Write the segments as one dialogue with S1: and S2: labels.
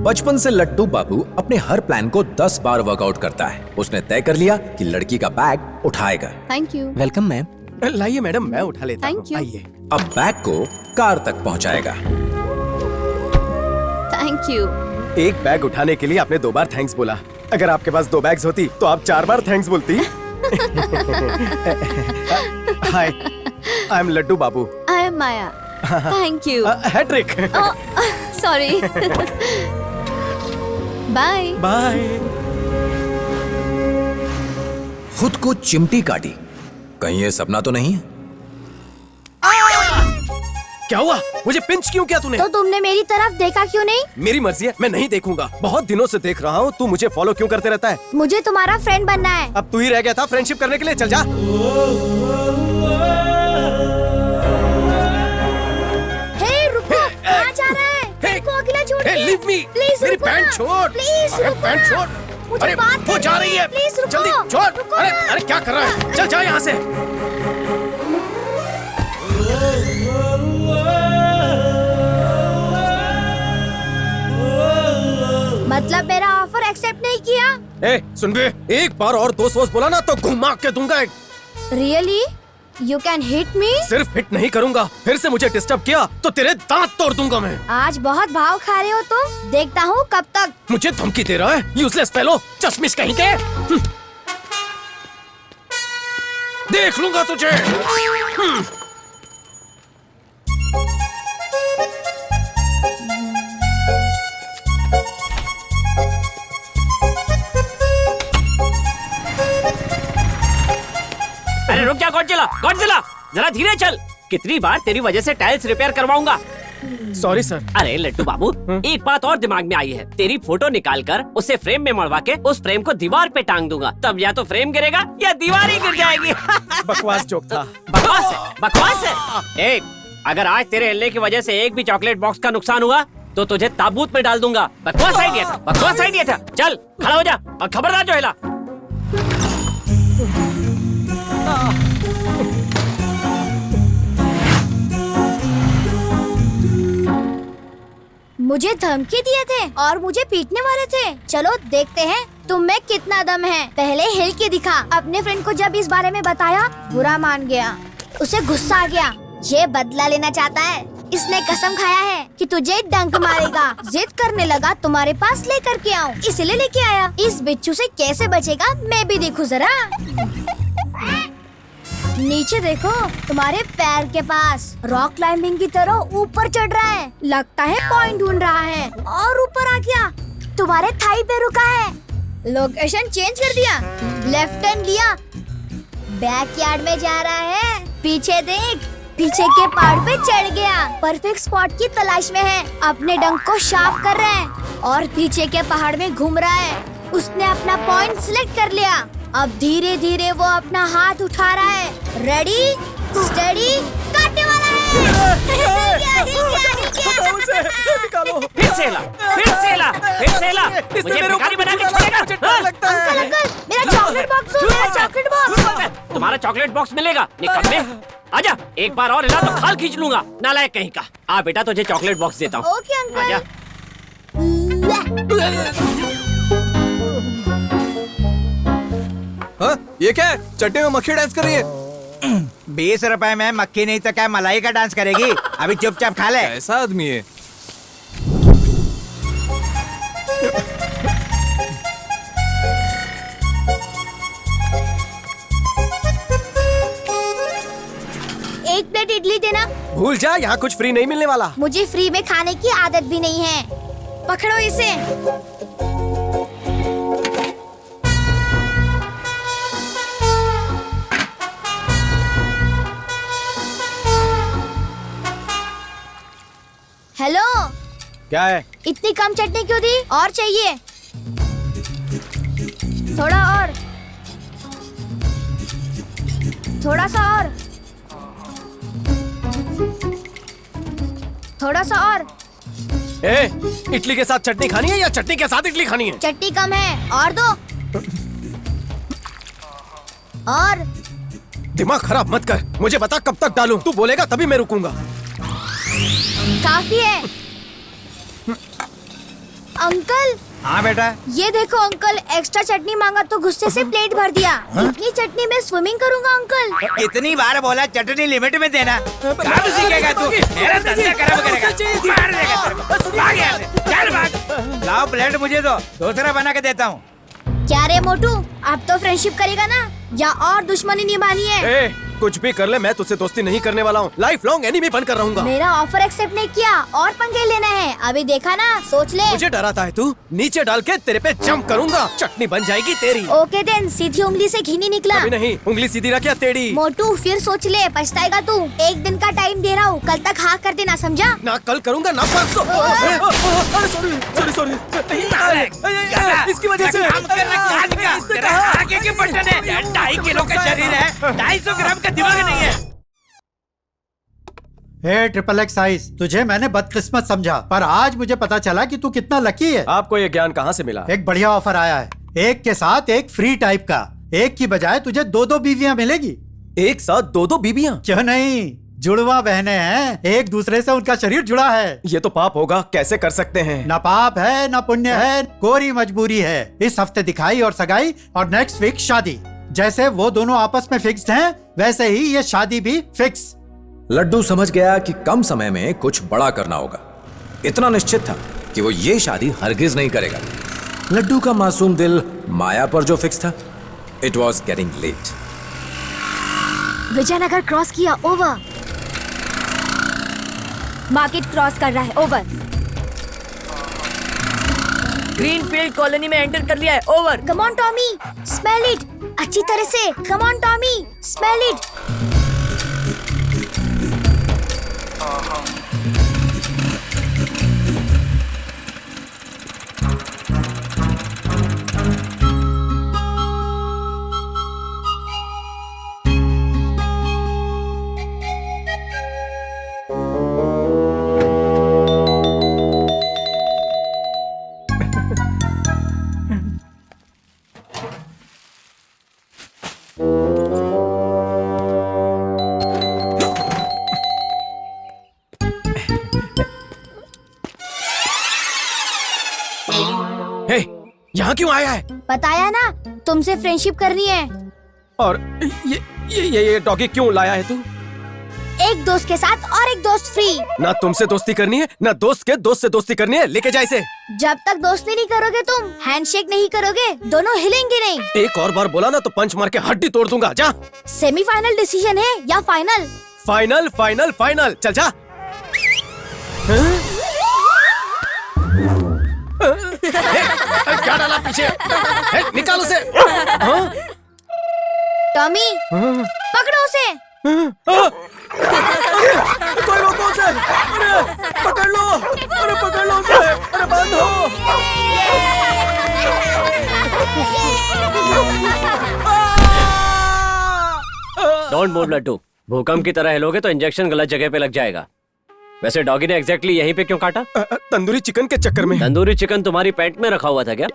S1: बचपन से लट्टू बाबू अपने हर प्लान को 10 बार वर्कआउट करता है। उसने तय कर लिया कि लड़की का बैग उठाएगा।
S2: Thank you.
S3: Welcome ma'am.
S4: लाइए मैडम, मैं उठा लेता हूँ।
S2: Thank you.
S4: आइए।
S1: अब बैग को कार तक पहुंचाएगा।
S2: Thank you.
S4: एक बैग उठाने के लिए आपने 2 बार थैंक्स बोला। अगर आपके पास 2 बैग्स होती तो आप 4 बार थैंक्स बोलती। Hi, I am Laddu Babu.
S2: I am Maya. Thank you.
S4: Hattrick.
S2: Sorry. Bye
S4: bye.
S1: खुद को चिमटी काटी। कहीं ये सपना तो नहीं है?
S4: क्या हुआ? मुझे पिंच क्यों किया तूने?
S2: तो तुमने मेरी तरफ देखा क्यों नहीं?
S4: मेरी मर्जी है, मैं नहीं देखूंगा। बहुत दिनों से देख रहा हूँ, तू मुझे फॉलो क्यों करते रहता है?
S2: मुझे तुम्हारा फ्रेंड बनना है।
S4: अब तू ही रह गया था फ्रेंडशिप करने के लिए। चल जा।
S2: हे रुको, कहाँ जा रहा है? मेरे को अकेला छोड़
S4: Hey,
S2: they.
S4: leave me!
S2: Please
S4: मेरी
S2: रुको
S4: पैंट
S2: ना।
S4: छोड़।
S2: Please
S4: अरे
S2: रुको
S4: पैंट
S2: ना।
S4: छोड़।
S2: मुझे
S4: अरे
S2: बात
S4: वो
S2: करनी
S4: जा रही है।
S2: Please रुको।
S4: जल्दी छोड़।
S2: रुको
S4: अरे
S2: ना।
S4: अरे क्या कर रहा है? चल जा यहाँ से।
S2: मतलब मेरा ऑफर एक्सेप्ट नहीं किया?
S4: ए, सुन बे, एक बार और 2 सोच बोला ना तो घुमा के दूंगा।
S2: Really? You can hit me?
S4: सिर्फ हिट नहीं करूंगा, फिर से मुझे डिस्टर्ब किया तो तेरे दांत तोड़ दूंगा मैं।
S2: आज बहुत भाव खा रहे हो तुम। देखता हूँ कब तक।
S4: मुझे धमकी दे रहा है, यूजलेस फेलो, चश्मिश कहीं के। देख लूंगा तुझे।
S5: अरे रुक जा गॉडजिला, जरा धीरे चल। कितनी बार तेरी वजह से टाइल्स रिपेयर करवाऊंगा।
S4: Sorry sir.
S5: अरे लट्टू बाबू, एक बात और दिमाग में आई है। तेरी फोटो निकाल कर उसे फ्रेम में मड़वा के उस फ्रेम को दीवार पे टांग दूंगा। तब या तो फ्रेम गिरेगा या दीवार ही गिर जाएगी।
S4: बकवास जोक था।
S5: बकवास है। ए, अगर आज तेरे हिलने की वजह से एक भी चॉकलेट बॉक्स का नुकसान हुआ तो तुझे ताबूत में डाल दूंगा। बकवास आइडिया था। चल खड़ा हो जा और खबरदार जो हिला।
S2: मुझे धमकी दिए थे और मुझे पीटने वाले थे। चलो देखते हैं तुम में कितना दम है। पहले हिल के दिखा। अपने फ्रेंड को जब इस बारे में बताया, बुरा मान गया। उसे गुस्सा आ गया। ये बदला लेना चाहता है। इसने कसम खाया है कि तुझे डंक मारेगा। जिद करने लगा तुम्हारे पास लेकर के आऊं, इसलिए लेके आया। इस बिच्छू से कैसे बचेगा मैं भी देखूं जरा। नीचे देखो, तुम्हारे पैर के पास रॉक क्लाइंबिंग की तरह ऊपर चढ़ रहा है। लगता है पॉइंट ढूंढ रहा है और ऊपर आ गया। तुम्हारे थाई पे रुका है। लोकेशन चेंज कर दिया। लेफ्ट टर्न लिया। बैकयार्ड में जा रहा है। पीछे देख, पीछे के पहाड़ पे चढ़ गया। परफेक्ट स्पॉट की तलाश में है। अपने डंक को शार्प कर रहा है और पीछे के पहाड़ में घूम रहा है। उसने अपना पॉइंट सिलेक्ट कर लिया। अब धीरे धीरे वो अपना हाथ उठा रहा है। रेडी, स्टडी, काटने वाला है।
S5: फिर से हिला। मुझे भिखारी बना के छोड़ेगा?
S2: अंकल, मेरा चॉकलेट बॉक्स दो, मेरा चॉकलेट बॉक्स।
S5: तुम्हारा चॉकलेट बॉक्स मिलेगा। निकम्मे, आजा। एक बार और हिला तो खाल खींच लूंगा। नालायक कहीं का। आ बेटा, तुझे चॉकलेट बॉक्स देता हूँ।
S2: Okay uncle.
S5: आजा।
S3: हाँ? ये क्या है? चट्टे में मक्खी डांस कर रही है।
S6: 20 रुपए में मक्खी नहीं तो क्या मलाई का डांस करेगी? अभी चुपचाप खा ले।
S3: ऐसा आदमी है।
S2: एक प्लेट इडली देना।
S4: भूल जा, यहाँ कुछ फ्री नहीं मिलने वाला।
S2: मुझे फ्री में खाने की आदत भी नहीं है। पकड़ो इसे। हेलो,
S4: क्या है?
S2: इतनी कम चटनी क्यों दी? और चाहिए? थोड़ा और, थोड़ा सा और, थोड़ा सा और।
S4: ए, इडली के साथ चटनी खानी है या चटनी के साथ इडली खानी है?
S2: चटनी कम है, और दो। और
S4: दिमाग खराब मत कर। मुझे बता कब तक डालूं? तू बोलेगा तभी मैं रुकूंगा।
S2: काफी है। अंकल
S6: हाँ बेटा।
S2: ये देखो अंकल, एक्स्ट्रा चटनी मांगा तो गुस्से से प्लेट भर दिया। इतनी चटनी में स्विमिंग करूंगा अंकल।
S6: इतनी बार बोला चटनी लिमिट में देना। कब सीखेगा तू? मेरा धंधा खराब करेगा। मार देगा तेरे को। भाग यहाँ से। चल भाग। लाओ प्लेट मुझे दो, दूसरा बना के देता हूँ।
S2: क्या रे मोटू, अब तो फ्रेंडशिप करेगा ना या और दुश्मनी निभानी है?
S4: ए, कुछ भी कर ले, मैं तुझसे दोस्ती नहीं करने वाला हूँ। लाइफ लॉन्ग एनिमी बनकर रहूंगा।
S2: मेरा ऑफर एक्सेप्ट नहीं किया और पंगे लेना है। अभी देखा ना, सोच ले।
S4: मुझे डराता है तू? नीचे डाल के तेरे पे जंप करूंगा, चटनी बन जाएगी तेरी।
S2: ओके देन, सीधी उंगली से घी नहीं निकला।
S4: अभी नहीं, उंगली सीधी रख या टेढ़ी।
S2: मोटू फिर सोच ले, पछताएगा तू। एक दिन का टाइम दे रहा हूँ, कल तक हाँ कर देना, समझा?
S4: ना कल करूंगा ना परसों। सॉरी सॉरी, इसकी वजह से।
S6: आगे के बटन है। 2.5 किलो का शरीर है, 250 ग्राम का दिमाग नहीं है।
S7: हे ट्रिपल एक्स साइज, तुझे मैंने बदकिस्मत समझा, पर आज मुझे पता चला कि तू कितना लकी है।
S4: आपको ये ज्ञान कहाँ से मिला?
S7: एक बढ़िया ऑफर आया है, एक के साथ एक फ्री टाइप का। एक की बजाय तुझे 2-2 बीवियां मिलेगी।
S4: एक साथ 2-2 बीबियां?
S7: क्यों नहीं, जुड़वा बहने हैं, एक दूसरे से उनका शरीर जुड़ा है।
S4: ये तो पाप होगा, कैसे कर सकते हैं?
S7: न पाप है न पुण्य है, कोरी मजबूरी है। इस हफ्ते दिखाई और सगाई और नेक्स्ट वीक शादी। जैसे वो दोनों आपस में फिक्स्ड हैं, वैसे ही ये शादी भी फिक्स।
S1: लड्डू समझ गया कि कम समय में कुछ बड़ा करना होगा। इतना निश्चित था कि वो ये शादी हरगिज नहीं करेगा। लड्डू का मासूम दिल माया पर जो फिक्स था, it was getting late.
S2: Vijayanagar cross किया, ओवर। मार्केट क्रॉस कर रहा है, ओवर।
S8: ग्रीनफील्ड कॉलोनी में एंटर कर लिया है, over.
S2: Come on Tommy, smell it अच्छी तरह से। Come on Tommy, smell it.
S4: Hey, यहाँ क्यों आया है?
S2: बताया ना, तुमसे फ्रेंडशिप करनी है।
S4: और ये डॉगी क्यों लाया है तू?
S2: एक दोस्त के साथ और एक दोस्त फ्री।
S4: ना तुमसे दोस्ती करनी है, ना दोस्त के दोस्त से दोस्ती करनी है। लेके जा इसे।
S2: जब तक दोस्ती नहीं करोगे तुम, हैंडशेक नहीं करोगे, दोनों हिलेंगे नहीं।
S4: एक और बार बोला ना तो पंच मार के हड्डी तोड़ दूंगा। जा।
S2: सेमीफाइनल डिसीजन है या फाइनल?
S4: Final final final. चल जा। क्या डाला पीछे? निकालो से।
S2: टॉमी, पकड़ो उसे।
S4: कोई रोको उसे। अरे पकड़ लो, अरे पकड़ लो उसे। अरे बंद हो।
S5: डोंट मूव लड्डू, भूकंप की तरह हिलोगे तो इंजेक्शन गलत जगह पे लग जाएगा। वैसे डॉगी ने एग्जैक्टली यहीं पे क्यों काटा?
S4: तंदूरी चिकन के चक्कर में।
S5: तंदूरी चिकन तुम्हारी पैंट में रखा हुआ था क्या?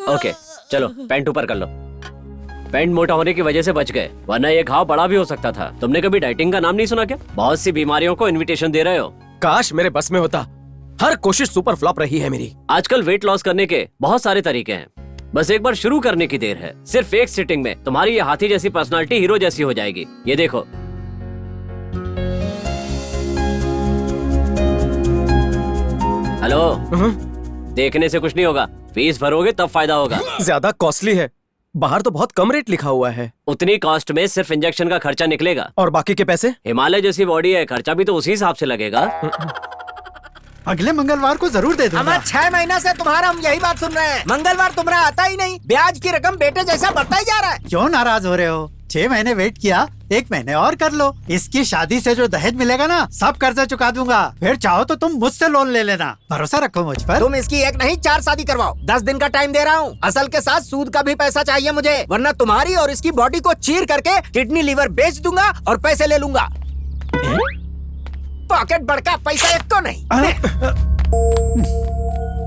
S5: ओके चलो पैंट ऊपर कर लो। पैंट मोटा होने की वजह से बच गए, वरना ये घाव बड़ा भी हो सकता था। तुमने कभी डाइटिंग का नाम नहीं सुना क्या? बहुत सी बीमारियों को इनविटेशन दे रहे हो।
S4: काश मेरे बस में होता। हर कोशिश सुपर फ्लॉप रही है मेरी।
S5: आजकल वेट लॉस करने के बहुत सारे तरीके हैं, बस एक बार शुरू करने की देर है। सिर्फ एक सिटिंग में तुम्हारी ये हाथी जैसी पर्सनालिटी हीरो जैसी हो जाएगी। ये देखो। हेलो, देखने से कुछ नहीं होगा, फीस भरोगे तब फायदा होगा।
S4: ज्यादा कॉस्टली है, बाहर तो बहुत कम रेट लिखा हुआ है।
S5: उतनी कॉस्ट में सिर्फ इंजेक्शन का खर्चा निकलेगा।
S4: और बाकी के पैसे?
S5: हिमालय जैसी बॉडी है, खर्चा भी तो उसी हिसाब से लगेगा।
S7: अगले मंगलवार को जरूर दे दूंगा।
S6: हमारे 6 महीना से तुम्हारा हम यही बात सुन रहे हैं। मंगलवार तुम्हारा आता ही नहीं, ब्याज की रकम बेटे जैसा बढ़ता ही जा रहा है।
S7: क्यों नाराज हो रहे हो? 6 महीने वेट किया, 1 महीने और कर लो। इसकी शादी से जो दहेज मिलेगा ना, सब कर्जा चुका दूंगा। फिर चाहो तो तुम मुझसे लोन ले लेना। भरोसा रखो मुझ पर।
S6: तुम इसकी एक नहीं 4 शादी करवाओ। 10 दिन का टाइम दे रहा हूँ। असल के साथ सूद का भी पैसा चाहिए मुझे, वरना तुम्हारी और इसकी बॉडी को चीर करके किडनी लीवर बेच दूंगा और पैसे ले लूंगा। पॉकेट बड़का, पैसा एक तो नहीं।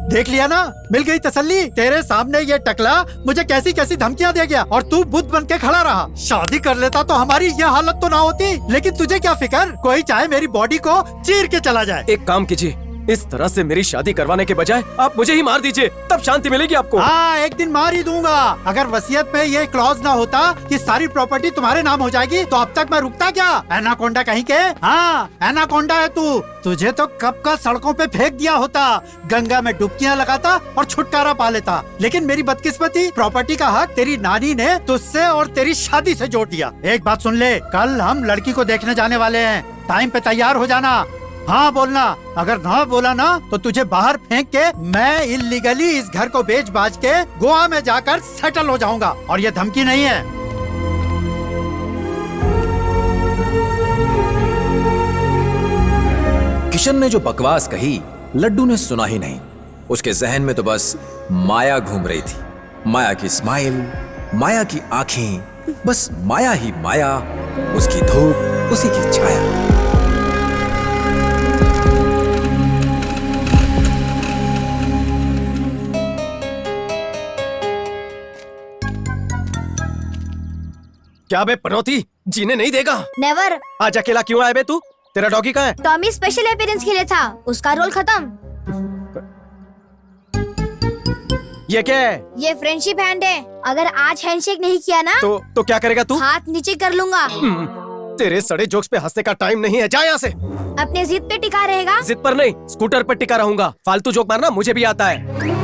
S7: देख लिया ना, मिल गई तसल्ली। तेरे सामने ये टकला मुझे कैसी कैसी धमकियां दे गया और तू बुद्ध बन के खड़ा रहा। शादी कर लेता तो हमारी ये हालत तो ना होती। लेकिन तुझे क्या फिक्र, कोई चाहे मेरी बॉडी को चीर के चला जाए।
S4: एक काम कीजिए, इस तरह से मेरी शादी करवाने के बजाय आप मुझे ही मार दीजिए, तब शांति मिलेगी आपको।
S7: हाँ, एक दिन मार ही दूंगा। अगर वसीयत में ये क्लॉज ना होता कि सारी प्रॉपर्टी तुम्हारे नाम हो जाएगी, तो अब तक मैं रुकता क्या? एनाकोंडा कहीं के? हाँ, एनाकोंडा है तू। तुझे तो कब का सड़कों पे फेंक दिया होता, गंगा में डुबकियां लगाता और छुटकारा पा लेता। लेकिन मेरी बदकिस्मती, प्रॉपर्टी का हक तेरी नानी ने तुझसे और तेरी शादी से जोड़ दिया। एक बात सुन ले, कल हम लड़की को देखने जाने वाले हैं, टाइम पे तैयार हो जाना। हाँ बोलना, अगर ना बोला ना तो तुझे बाहर फेंक के मैं इल्लीगली इस घर को बेच बाज के गोवा में जाकर सेटल हो जाऊंगा। और ये धमकी नहीं है।
S1: किशन ने जो बकवास कही लड्डू ने सुना ही नहीं। उसके जहन में तो बस माया घूम रही थी। माया की स्माइल, माया की आंखें, बस माया ही माया, उसकी धूप, उसी की छाया।
S4: क्या बे पनौती, जीने नहीं देगा?
S2: नेवर।
S4: आज अकेला क्यों आया बे तू? तेरा डॉगी कहाँ है?
S2: टॉमी स्पेशल अपीयरेंस के लिए था, उसका रोल खत्म।
S4: ये क्या है?
S2: ये फ्रेंडशिप हैंड है। अगर आज हैंडशेक नहीं किया ना
S4: तो क्या करेगा तू?
S2: हाथ नीचे कर लूंगा।
S4: तेरे सड़े जोक्स पे हंसने का टाइम नहीं है, जा यहाँ से।
S2: अपने जिद पे टिका रहेगा।
S4: जिद पर नहीं, स्कूटर पर टिका रहूंगा। फालतू जोक मारना मुझे भी आता है।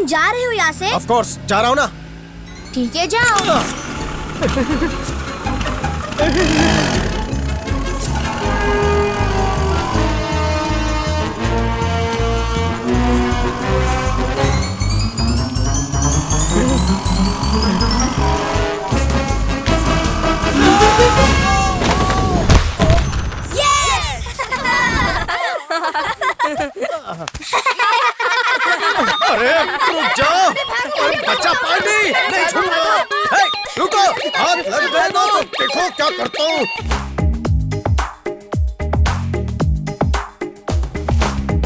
S2: जा रहे हो यहाँ से?
S4: ऑफ कोर्स जा रहा हूँ ना।
S2: ठीक है, जाओ।
S4: अरे रुक जाओ, बच्चा पानी नहीं छूना। रुको, हाथ लग गए तो देखो क्या करता हूँ।